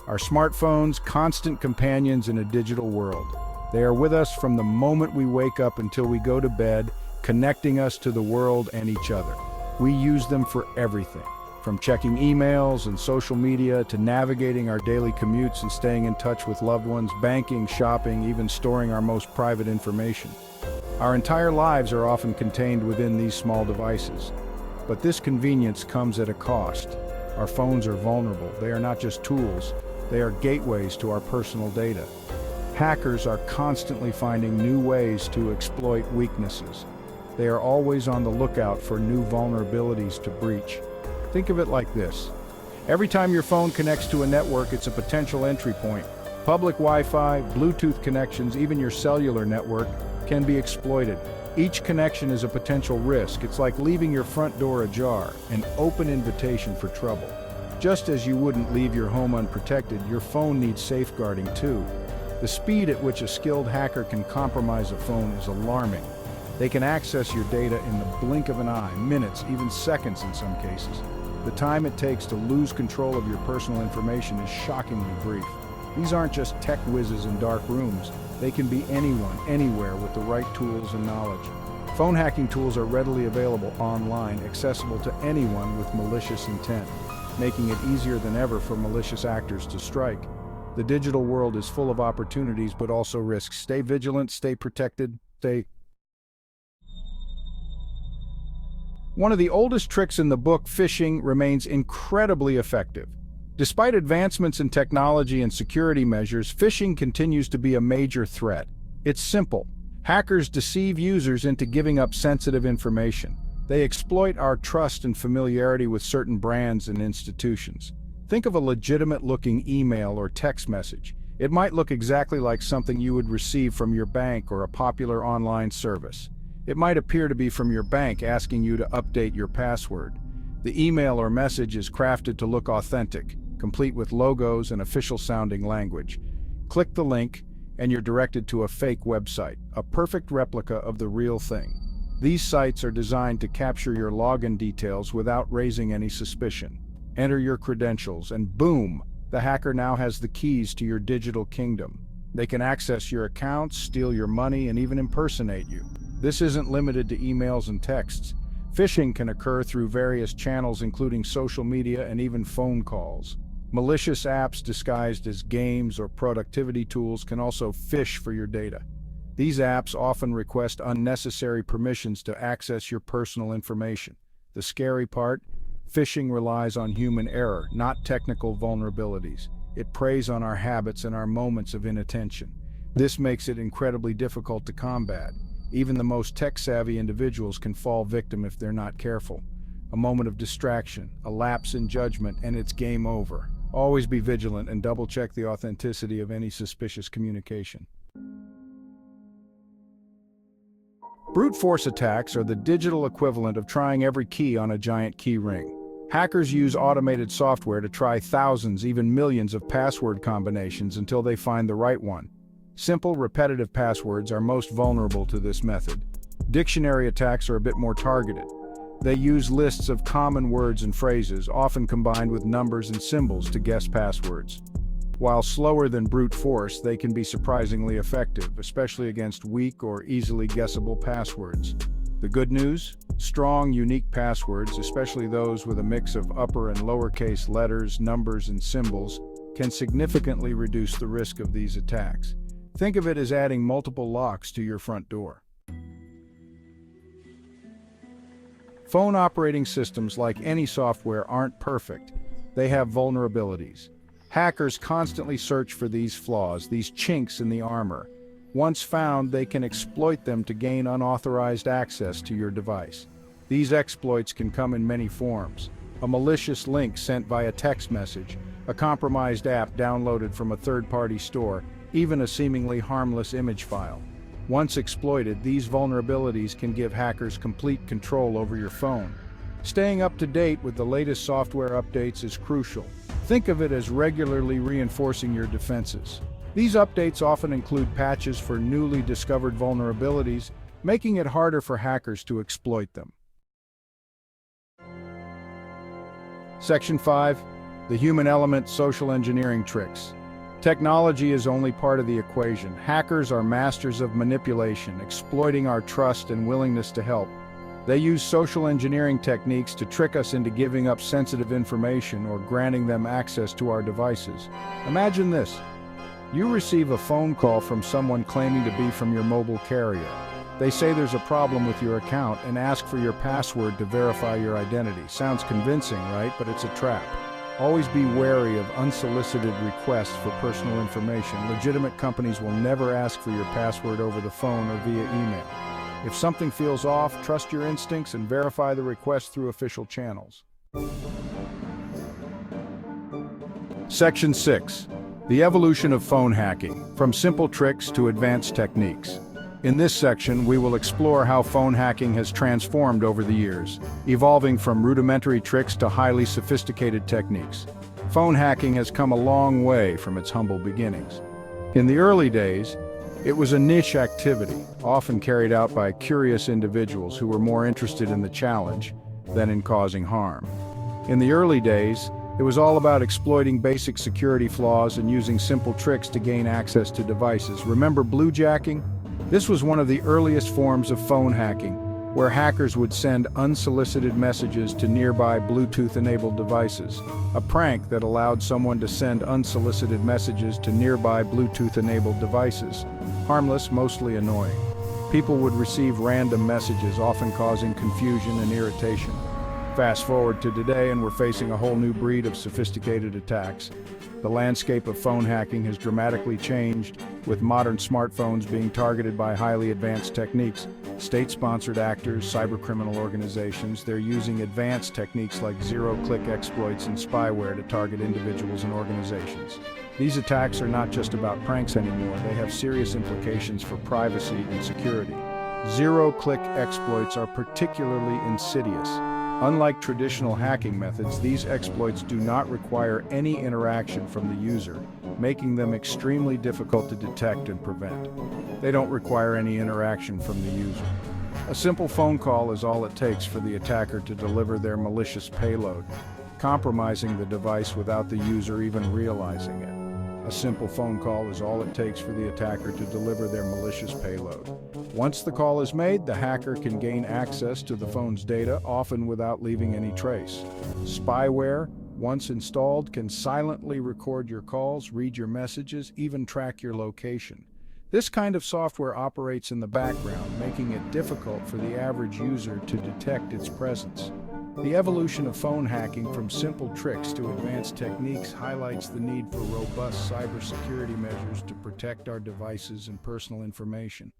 Our smartphones, constant companions in a digital world. They are with us from the moment we wake up until we go to bed, connecting us to the world and each other. We use them for everything, from checking emails and social media to navigating our daily commutes and staying in touch with loved ones, banking, shopping, even storing our most private information. Our entire lives are often contained within these small devices. But this convenience comes at a cost. Our phones are vulnerable. They are not just tools, they are gateways to our personal data. Hackers are constantly finding new ways to exploit weaknesses. They are always on the lookout for new vulnerabilities to breach. Think of it like this. Every time your phone connects to a network, it's a potential entry point. Public Wi-Fi, Bluetooth connections, even your cellular network can be exploited. Each connection is a potential risk. It's like leaving your front door ajar, an open invitation for trouble. Just as you wouldn't leave your home unprotected, your phone needs safeguarding too. The speed at which a skilled hacker can compromise a phone is alarming. They can access your data in the blink of an eye, minutes, even seconds in some cases. The time it takes to lose control of your personal information is shockingly brief. These aren't just tech whizzes in dark rooms. They can be anyone, anywhere with the right tools and knowledge. Phone hacking tools are readily available online, accessible to anyone with malicious intent, making it easier than ever for malicious actors to strike. The digital world is full of opportunities, but also risks. Stay vigilant, stay protected, One of the oldest tricks in the book, phishing, remains incredibly effective. Despite advancements in technology and security measures, phishing continues to be a major threat. It's simple. Hackers deceive users into giving up sensitive information. They exploit our trust and familiarity with certain brands and institutions. Think of a legitimate-looking email or text message. It might look exactly like something you would receive from your bank or a popular online service. It might appear to be from your bank asking you to update your password. The email or message is crafted to look authentic, complete with logos and official-sounding language. Click the link, and you're directed to a fake website, a perfect replica of the real thing. These sites are designed to capture your login details without raising any suspicion. Enter your credentials, and boom! The hacker now has the keys to your digital kingdom. They can access your accounts, steal your money, and even impersonate you. This isn't limited to emails and texts. Phishing can occur through various channels, including social media and even phone calls. Malicious apps disguised as games or productivity tools can also phish for your data. These apps often request unnecessary permissions to access your personal information. The scary part? Phishing relies on human error, not technical vulnerabilities. It preys on our habits and our moments of inattention. This makes it incredibly difficult to combat. Even the most tech-savvy individuals can fall victim if they're not careful. A moment of distraction, a lapse in judgment, and it's game over. Always be vigilant and double-check the authenticity of any suspicious communication. Brute force attacks are the digital equivalent of trying every key on a giant key ring. Hackers use automated software to try thousands, even millions of password combinations until they find the right one. Simple, repetitive passwords are most vulnerable to this method. Dictionary attacks are a bit more targeted. They use lists of common words and phrases, often combined with numbers and symbols to guess passwords. While slower than brute force, they can be surprisingly effective, especially against weak or easily guessable passwords. The good news? Strong, unique passwords, especially those with a mix of upper and lowercase letters, numbers, and symbols, can significantly reduce the risk of these attacks. Think of it as adding multiple locks to your front door. Phone operating systems, like any software, aren't perfect. They have vulnerabilities. Hackers constantly search for these flaws, these chinks in the armor. Once found, they can exploit them to gain unauthorized access to your device. These exploits can come in many forms. A malicious link sent via text message, a compromised app downloaded from a third-party store, even a seemingly harmless image file. Once exploited, these vulnerabilities can give hackers complete control over your phone. Staying up to date with the latest software updates is crucial. Think of it as regularly reinforcing your defenses. These updates often include patches for newly discovered vulnerabilities, making it harder for hackers to exploit them. Section 5. The human element, social engineering tricks. Technology is only part of the equation. Hackers are masters of manipulation, exploiting our trust and willingness to help. They use social engineering techniques to trick us into giving up sensitive information or granting them access to our devices. Imagine this. You receive a phone call from someone claiming to be from your mobile carrier. They say there's a problem with your account and ask for your password to verify your identity. Sounds convincing, right? But it's a trap. Always be wary of unsolicited requests for personal information. Legitimate companies will never ask for your password over the phone or via email. If something feels off, trust your instincts and verify the request through official channels. Section 6. The evolution of phone hacking, from simple tricks to advanced techniques. In this section, we will explore how phone hacking has transformed over the years, evolving from rudimentary tricks to highly sophisticated techniques. Phone hacking has come a long way from its humble beginnings. In the early days, it was a niche activity, often carried out by curious individuals who were more interested in the challenge than in causing harm. In the early days, it was all about exploiting basic security flaws and using simple tricks to gain access to devices. Remember bluejacking? This was one of the earliest forms of phone hacking, where hackers would send unsolicited messages to nearby Bluetooth-enabled devices. A prank that allowed someone to send unsolicited messages to nearby Bluetooth-enabled devices. Harmless, mostly annoying. People would receive random messages, often causing confusion and irritation. Fast forward to today, and we're facing a whole new breed of sophisticated attacks. The landscape of phone hacking has dramatically changed, with modern smartphones being targeted by highly advanced techniques. State-sponsored actors, cybercriminal organizations, they're using advanced techniques like zero-click exploits and spyware to target individuals and organizations. These attacks are not just about pranks anymore, they have serious implications for privacy and security. Zero-click exploits are particularly insidious. Unlike traditional hacking methods, these exploits do not require any interaction from the user, making them extremely difficult to detect and prevent. They don't require any interaction from the user. A simple phone call is all it takes for the attacker to deliver their malicious payload, compromising the device without the user even realizing it. A simple phone call is all it takes for the attacker to deliver their malicious payload. Once the call is made, the hacker can gain access to the phone's data, often without leaving any trace. Spyware, once installed, can silently record your calls, read your messages, even track your location. This kind of software operates in the background, making it difficult for the average user to detect its presence. The evolution of phone hacking from simple tricks to advanced techniques highlights the need for robust cybersecurity measures to protect our devices and personal information.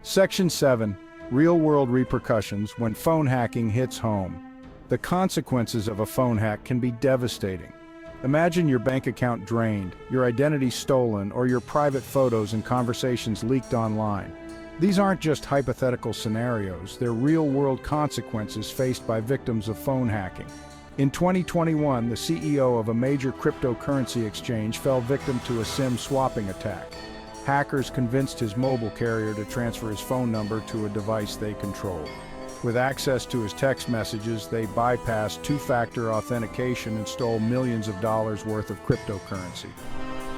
Section 7. Real-world repercussions when phone hacking hits home. The consequences of a phone hack can be devastating. Imagine your bank account drained, your identity stolen, or your private photos and conversations leaked online. These aren't just hypothetical scenarios, they're real-world consequences faced by victims of phone hacking. In 2021, the CEO of a major cryptocurrency exchange fell victim to a SIM swapping attack. Hackers convinced his mobile carrier to transfer his phone number to a device they controlled. With access to his text messages, they bypassed two-factor authentication and stole millions of dollars worth of cryptocurrency.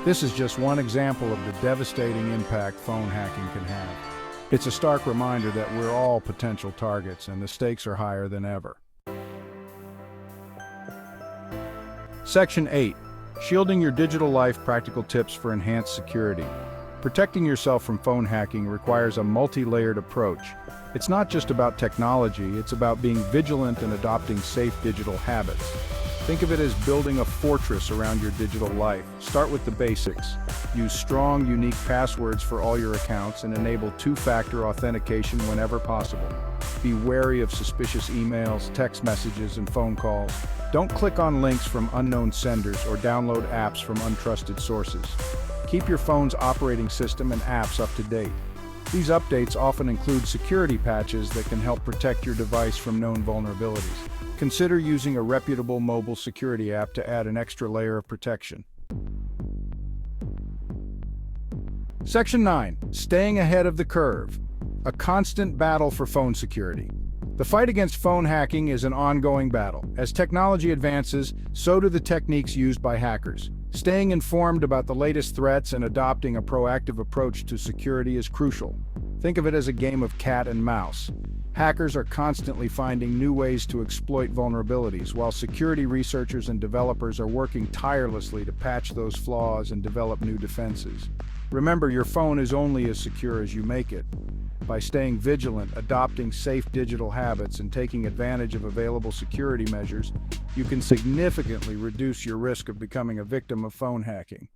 This is just one example of the devastating impact phone hacking can have. It's a stark reminder that we're all potential targets and the stakes are higher than ever. Section 8. Shielding your digital life, practical tips for enhanced security. Protecting yourself from phone hacking requires a multi-layered approach. It's not just about technology, it's about being vigilant and adopting safe digital habits. Think of it as building a fortress around your digital life. Start with the basics. Use strong, unique passwords for all your accounts and enable two-factor authentication whenever possible. Be wary of suspicious emails, text messages, and phone calls. Don't click on links from unknown senders or download apps from untrusted sources. Keep your phone's operating system and apps up to date. These updates often include security patches that can help protect your device from known vulnerabilities. Consider using a reputable mobile security app to add an extra layer of protection. Section 9. Staying ahead of the curve. A constant battle for phone security. The fight against phone hacking is an ongoing battle. As technology advances, so do the techniques used by hackers. Staying informed about the latest threats and adopting a proactive approach to security is crucial. Think of it as a game of cat and mouse. Hackers are constantly finding new ways to exploit vulnerabilities, while security researchers and developers are working tirelessly to patch those flaws and develop new defenses. Remember, your phone is only as secure as you make it. By staying vigilant, adopting safe digital habits, and taking advantage of available security measures, you can significantly reduce your risk of becoming a victim of phone hacking.